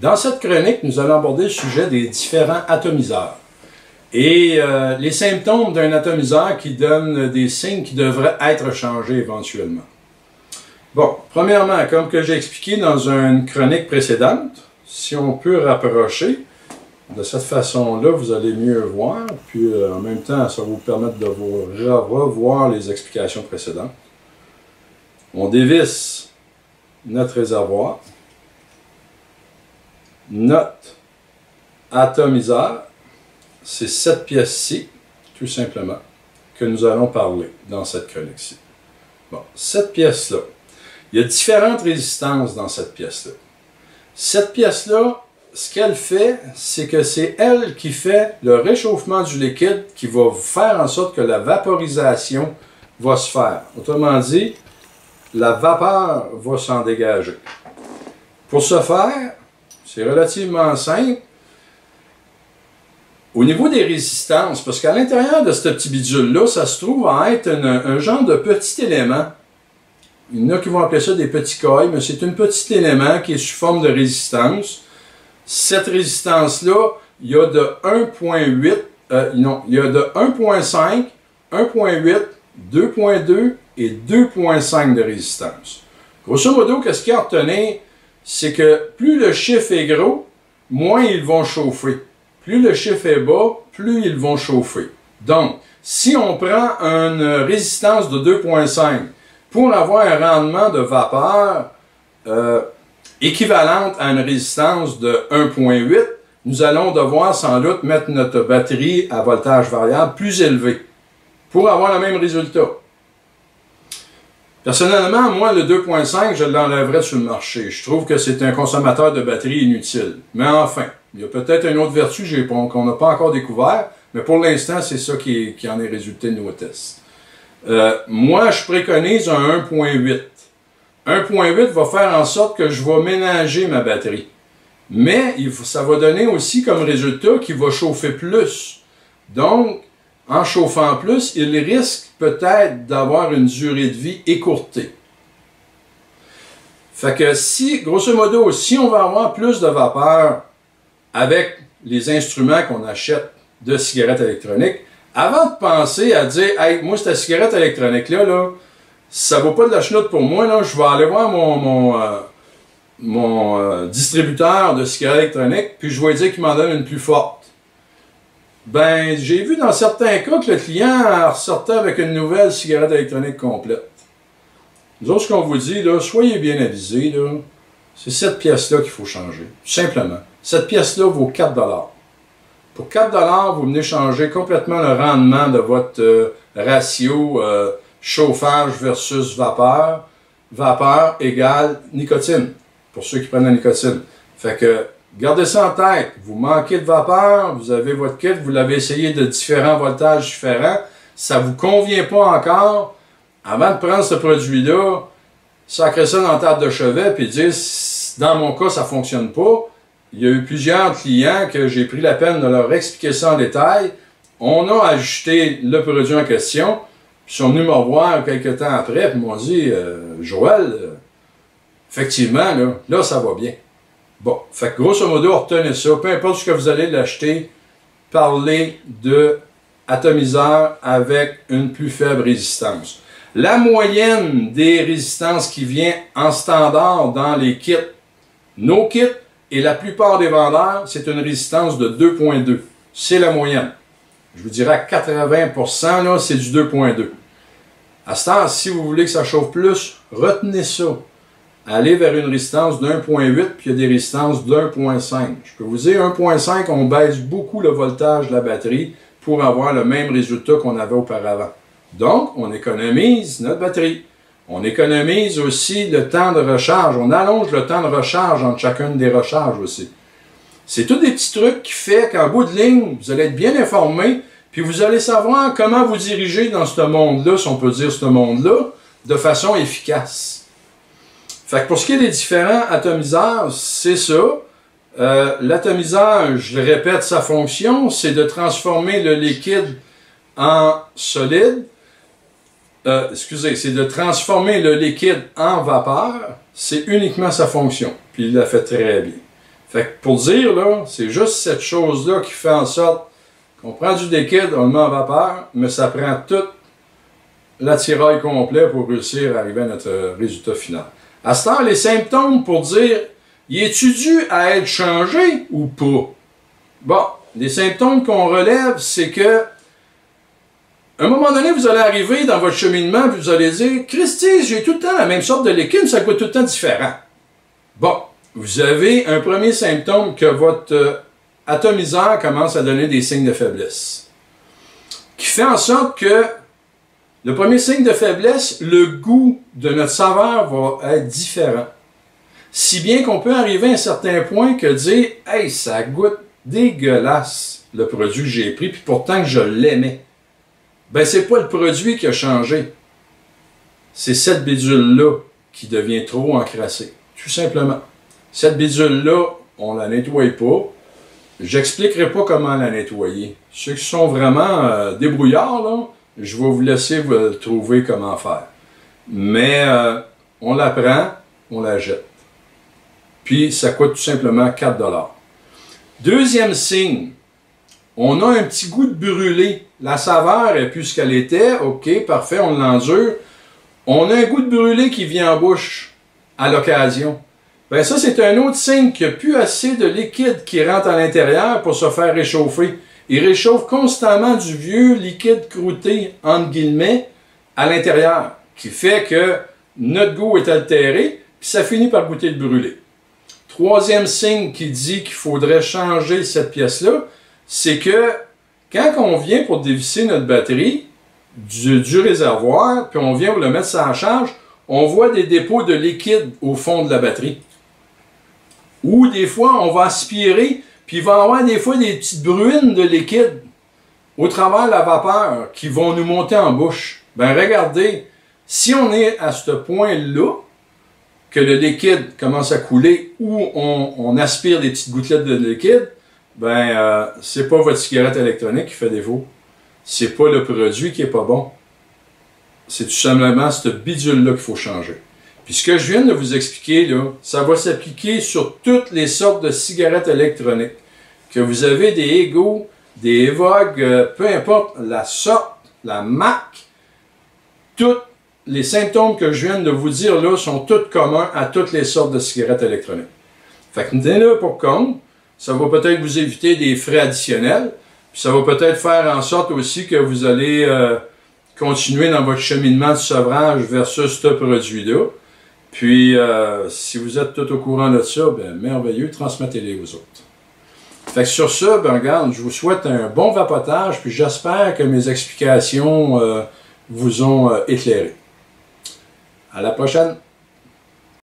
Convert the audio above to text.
Dans cette chronique, nous allons aborder le sujet des différents atomiseurs et les symptômes d'un atomiseur qui donne des signes qui devraient être changés éventuellement. Bon, premièrement, comme que j'ai expliqué dans une chronique précédente, si on peut rapprocher, de cette façon-là, vous allez mieux voir, puis en même temps, ça va vous permettre de vous revoir les explications précédentes. On dévisse notre réservoir, notre atomiseur, c'est cette pièce-ci, tout simplement, que nous allons parler dans cette chronique-ci. Bon, cette pièce-là, il y a différentes résistances dans cette pièce-là. Cette pièce-là, ce qu'elle fait, c'est que c'est elle qui fait le réchauffement du liquide qui va faire en sorte que la vaporisation va se faire. Autrement dit, la vapeur va s'en dégager. Pour ce faire, c'est relativement simple. Au niveau des résistances, parce qu'à l'intérieur de ce petit bidule-là, ça se trouve à être un genre de petit élément. Il y en a qui vont appeler ça des petits coils, mais c'est un petit élément qui est sous forme de résistance. Cette résistance-là, il y a de 1.8, il y a de 1.5, 1.8, 2.2 et 2.5 de résistance. Grosso modo, qu'est-ce qu'il y a à retenir? C'est que plus le chiffre est gros, moins ils vont chauffer. Plus le chiffre est bas, plus ils vont chauffer. Donc, si on prend une résistance de 2.5 pour avoir un rendement de vapeur équivalente à une résistance de 1.8, nous allons devoir sans doute mettre notre batterie à voltage variable plus élevé pour avoir le même résultat. Personnellement, moi, le 2.5, je l'enlèverais sur le marché. Je trouve que c'est un consommateur de batterie inutile. Mais enfin, il y a peut-être une autre vertu qu'on n'a pas encore découvert, mais pour l'instant, c'est ça qui en est résulté de nos tests. Moi, je préconise un 1.8. 1.8 va faire en sorte que je vais ménager ma batterie. Mais ça va donner aussi comme résultat qu'il va chauffer plus. Donc, en chauffant plus, il risque peut-être d'avoir une durée de vie écourtée. Fait que si, grosso modo, si on va avoir plus de vapeur avec les instruments qu'on achète de cigarettes électroniques, avant de penser à dire « Hey, moi, cette cigarette électronique-là, ça vaut pas de la chenoute pour moi, là, je vais aller voir mon distributeur de cigarettes électroniques, puis je vais lui dire qu'il m'en donne une plus forte. » Ben, j'ai vu dans certains cas que le client ressortait avec une nouvelle cigarette électronique complète. Nous autres, ce qu'on vous dit, là, soyez bien avisés, là, c'est cette pièce-là qu'il faut changer, tout simplement. Cette pièce-là vaut 4 $. Pour 4 $, vous venez changer complètement le rendement de votre ratio chauffage versus vapeur. Vapeur égale nicotine, pour ceux qui prennent la nicotine. Fait que, gardez ça en tête. Vous manquez de vapeur, vous avez votre kit, vous l'avez essayé de différents voltages différents, ça ne vous convient pas encore. Avant de prendre ce produit-là, sacrez ça dans la table de chevet puis dire, dans mon cas, ça ne fonctionne pas. Il y a eu plusieurs clients que j'ai pris la peine de leur expliquer ça en détail. On a ajusté le produit en question, puis ils sont venus me revoir quelques temps après, puis m'ont dit Joël, effectivement, là, ça va bien. Bon, fait que grosso modo, retenez ça. Peu importe ce que vous allez l'acheter, parlez de atomiseur avec une plus faible résistance. La moyenne des résistances qui vient en standard dans les kits, nos kits, et la plupart des vendeurs, c'est une résistance de 2.2. C'est la moyenne. Je vous dirais à 80%, là, c'est du 2.2. À ce temps, si vous voulez que ça chauffe plus, retenez ça. Allez vers une résistance de 1.8, puis il y a des résistances de 1.5. Je peux vous dire, 1.5, on baisse beaucoup le voltage de la batterie pour avoir le même résultat qu'on avait auparavant. Donc, on économise notre batterie. On économise aussi le temps de recharge. On allonge le temps de recharge entre chacune des recharges aussi. C'est tous des petits trucs qui font qu'en bout de ligne, vous allez être bien informé, puis vous allez savoir comment vous diriger dans ce monde-là, si on peut dire ce monde-là, de façon efficace. Fait que pour ce qui est des différents atomiseurs, c'est ça. L'atomiseur, je le répète, sa fonction, c'est de transformer le liquide en solide. C'est de transformer le liquide en vapeur. C'est uniquement sa fonction. Puis il l'a fait très bien. Fait que pour dire, là, c'est juste cette chose-là qui fait en sorte qu'on prend du liquide, on le met en vapeur, mais ça prend toute l'attirail complet pour réussir à arriver à notre résultat final. À ce temps, les symptômes pour dire, y est-tu dû à être changé ou pas? Bon, les symptômes qu'on relève, c'est que à un moment donné, vous allez arriver dans votre cheminement et vous allez dire, Christy, j'ai tout le temps la même sorte de liquide, ça goûte tout le temps différent. Bon, vous avez un premier symptôme que votre atomiseur commence à donner des signes de faiblesse. Qui fait en sorte que le premier signe de faiblesse, le goût de notre saveur va être différent. Si bien qu'on peut arriver à un certain point que dire, hey, ça goûte dégueulasse le produit que j'ai pris, puis pourtant que je l'aimais. Ben, c'est pas le produit qui a changé. C'est cette bidule-là qui devient trop encrassée. Tout simplement. Cette bidule-là, on la nettoie pas. J'expliquerai pas comment la nettoyer. Ceux qui sont vraiment débrouillards, là, je vais vous laisser vous trouver comment faire. Mais on la prend, on la jette. Puis ça coûte tout simplement 4 $. Deuxième signe, on a un petit goût de brûlé. La saveur est plus ce qu'elle était. OK, parfait, on l'endure. On a un goût de brûlé qui vient en bouche à l'occasion. Ben ça, c'est un autre signe qu'il n'y a plus assez de liquide qui rentre à l'intérieur pour se faire réchauffer. Il réchauffe constamment du vieux liquide croûté, entre guillemets, à l'intérieur, qui fait que notre goût est altéré, puis ça finit par goûter le brûlé. Troisième signe qui dit qu'il faudrait changer cette pièce-là, c'est que quand on vient pour dévisser notre batterie du réservoir, puis on vient pour le mettre sur la charge, on voit des dépôts de liquide au fond de la batterie. Ou des fois, on va aspirer, puis il va y avoir des fois des petites bruines de liquide au travers de la vapeur qui vont nous monter en bouche. Ben regardez, si on est à ce point-là, que le liquide commence à couler ou on aspire des petites gouttelettes de liquide, ben c'est pas votre cigarette électronique qui fait défaut. C'est pas le produit qui est pas bon. C'est tout simplement cette bidule-là qu'il faut changer. Puis ce que je viens de vous expliquer, là, ça va s'appliquer sur toutes les sortes de cigarettes électroniques. Que vous avez des Ego, des Evoque, peu importe la sorte, la marque, tous les symptômes que je viens de vous dire là sont tous communs à toutes les sortes de cigarettes électroniques. Fait que tenez là pour compte, ça va peut-être vous éviter des frais additionnels, puis ça va peut-être faire en sorte aussi que vous allez continuer dans votre cheminement de sevrage versus ce produit-là. Puis, si vous êtes tout au courant de ça, ben merveilleux, transmettez-les aux autres. Fait que sur ça, ben regarde, je vous souhaite un bon vapotage, puis j'espère que mes explications vous ont éclairé. À la prochaine!